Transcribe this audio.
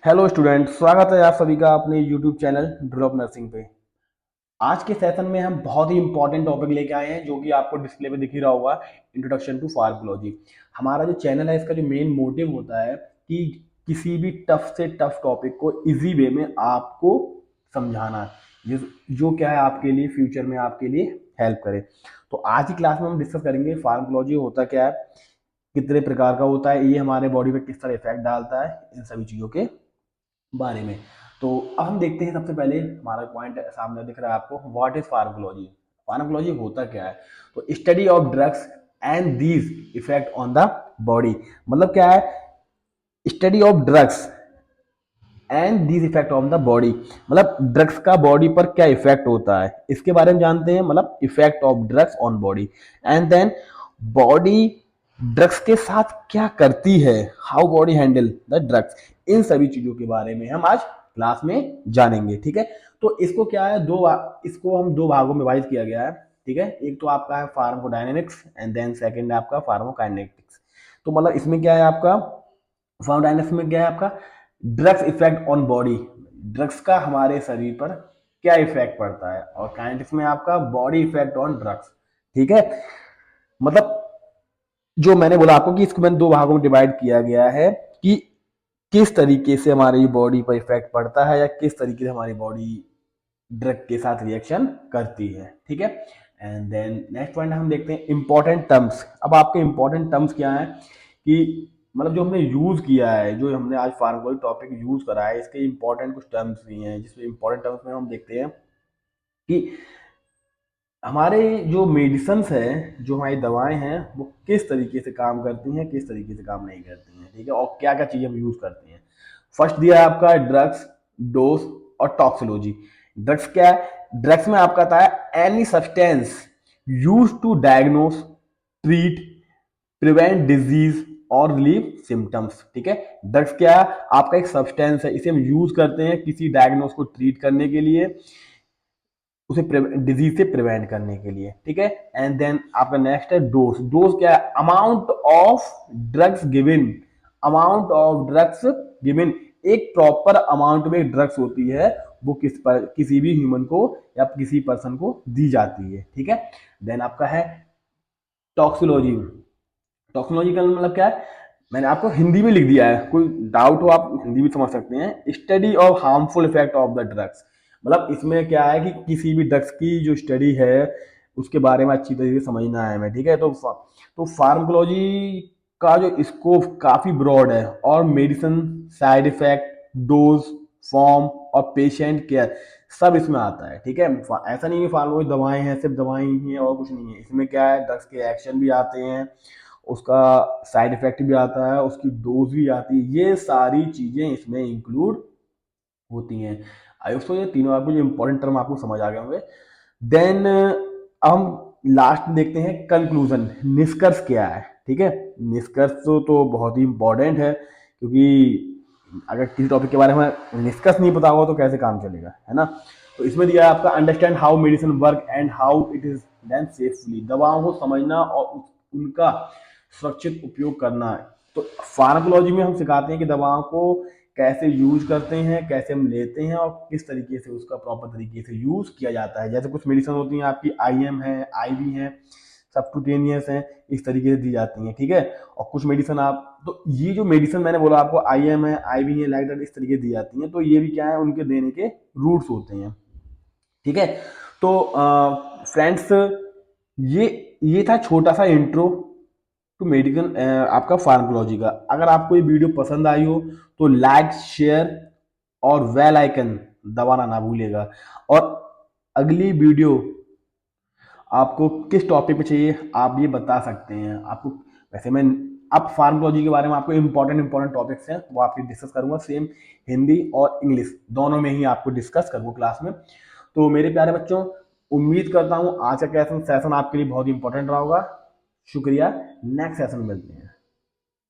Hello student, स्वागत है आप सभी का अपने यूट्यूब चैनल ड्रॉप नर्सिंग पे। आज के सेशन में हम बहुत ही इंपॉर्टेंट टॉपिक लेके आए हैं जो कि आपको डिस्प्ले पे दिख ही रहा होगा। Introduction to pharmacology. हमारा जो चैनल है इसका जो मेन मोटिव होता है कि किसी भी टफ से टफ टॉपिक को इजी वे में आपको समझाना, जो जो क्या है आपके लिए फ्यूचर में आपके लिए हेल्प करे। तो आज की क्लास में हम डिस्कस करेंगे फार्माकोलॉजी होता क्या है, कितने प्रकार का होता है, ये हमारे बॉडी पे किस तरह इफेक्ट डालता है, इन सभी चीज़ों के बारे में। तो अब हम देखते हैं, सबसे पहले हमारा पॉइंट सामने दिख रहा है आपको, व्हाट इज फार्माकोलॉजी। फार्माकोलॉजी होता क्या है? तो study of drugs and these effect on the body. मतलब क्या है? Study of drugs and these effect on the body, मतलब ड्रग्स का बॉडी पर क्या इफेक्ट होता है इसके बारे में जानते हैं, मतलब effect of drugs on body. And then body drugs के साथ क्या करती है, how body handle the drugs, इन सभी चीजों के बारे में हम आज क्लास में जानेंगे। ठीक है, तो इसको क्या है, इसको हम दो भागों में विभाजित किया गया है। ठीक है, एक तो आपका है फार्माकोडायनेमिक्स एंड देन सेकंड है आपका फार्माकोकाइनेटिक्स। तो मतलब इसमें क्या है आपका, फार्माकोडायनेमिक्स में क्या है आपका, drugs effect on body, drugs का हमारे शरीर पर क्या इफेक्ट पड़ता है, और काइनेटिक्स में आपका बॉडी इफेक्ट ऑन ड्रग्स। ठीक है, मतलब जो मैंने बोला आपको कि इसको मैंने दो भागों में डिवाइड किया गया है कि किस तरीके से हमारी बॉडी पर इफेक्ट पड़ता है या किस तरीके से हमारी बॉडी ड्रग के साथ रिएक्शन करती है। ठीक है, एंड देन नेक्स्ट पॉइंट हम देखते हैं इंपॉर्टेंट टर्म्स। अब आपके इंपॉर्टेंट टर्म्स क्या है कि मतलब जो हमने यूज किया है, जो हमने आज फार्माकोलॉजी टॉपिक यूज करा है, इसके इंपॉर्टेंट कुछ टर्म्स भी हैं, जिसमें इंपॉर्टेंट टर्म्स में हम देखते हैं कि हमारे जो मेडिसन्स है, जो हमारी दवाएं हैं, वो किस तरीके से काम करती हैं, किस तरीके से काम नहीं करती हैं। ठीक है, और क्या क्या चीज़ें हम यूज़ करते हैं। फर्स्ट दिया है आपका ड्रग्स, डोज और टॉक्सिकोलॉजी। ड्रग्स क्या है? ड्रग्स में आपका आता है any substance use to diagnose, treat, prevent disease और रिलीव सिम्टम्स। ठीक है, ड्रग्स क्या है? आपका एक सब्सटेंस है, इसे हम यूज करते हैं किसी डायग्नोस को ट्रीट करने के लिए, उसे डिजीज से प्रिवेंट करने के लिए। ठीक है, एंड देन आपका नेक्स्ट है डोज। डोज क्या है? Amount of drugs given, amount of drugs given, एक प्रॉपर अमाउंट में ड्रग्स होती है, वो किसी भी ह्यूमन को या किसी पर्सन को दी जाती है। ठीक है, देन आपका है टॉक्सिकोलॉजी। टॉक्सिकोलॉजी का मतलब क्या है, मैंने आपको हिंदी में लिख दिया है, कोई डाउट हो आप हिंदी भी समझ सकते हैं। Study of harmful effect of the drugs, मतलब इसमें क्या है कि किसी भी ड्रग्स की जो स्टडी है उसके बारे में अच्छी तरीके से समझना है हमें। ठीक है, तो फार्माकोलॉजी का जो स्कोप काफी ब्रॉड है, और medicine, side effect, dose, form और पेशेंट केयर सब इसमें आता है। ठीक है, ऐसा नहीं है फार्माकोलॉजी दवाएं हैं, सिर्फ दवाएं ही हैं और कुछ नहीं है। इसमें क्या है, ड्रग्स के एक्शन भी आते हैं, उसका साइड इफेक्ट भी आता है, उसकी डोज भी आती है, ये सारी चीजें इसमें इंक्लूड होती हैं। आई होप ये तीनों आपको जो इंपॉर्टेंट टर्म आपको समझ आ गए होंगे। देन हम लास्ट में देखते हैं कंक्लूजन, निष्कर्ष क्या है। ठीक है, निष्कर्ष तो बहुत ही इंपॉर्टेंट है, क्योंकि अगर किसी टॉपिक के बारे में निष्कर्ष नहीं पता होगा तो कैसे काम चलेगा, है ना। तो इसमें दिया है आपका understand how medicine work and how it is done safely, दवाओं को समझना और उनका सुरक्षित उपयोग करना है। तो फार्माकोलॉजी में हम सिखाते हैं कि दवाओं को कैसे यूज करते हैं, कैसे हम लेते हैं और किस तरीके से उसका प्रॉपर तरीके से यूज किया जाता है। जैसे कुछ मेडिसिन होती हैं आपकी आईएम है, आईवी है, सबक्यूटेनियस है, इस तरीके से दी जाती हैं। ठीक है, और कुछ मेडिसिन आप, तो ये जो मेडिसिन मैंने बोला आपको, आईएम है, आईवी है, लाइक दैट, इस तरीके दी जाती हैं। तो ये भी क्या है, उनके देने के रूट्स होते हैं। ठीक है, तो फ्रेंड्स, ये था छोटा सा इंट्रो टू मेडिकल आपका फार्माकोलॉजी का। अगर आपको ये वीडियो पसंद आई हो तो लाइक, शेयर और बेल आइकन दबाना ना भूलिएगा। और अगली वीडियो आपको किस टॉपिक पे चाहिए आप ये बता सकते हैं। आपको वैसे मैं अब फार्माकोलॉजी के बारे में आपको इंपॉर्टेंट टॉपिक्स हैं वो आपकी डिस्कस करूंगा, सेम हिंदी और इंग्लिश दोनों में ही आपको डिस्कस करूंगा क्लास में। तो मेरे प्यारे बच्चों, उम्मीद करता हूं आज का सेशन आपके लिए बहुत इंपॉर्टेंट रहा होगा। शुक्रिया, नेक्स्ट सेशन में मिलते हैं।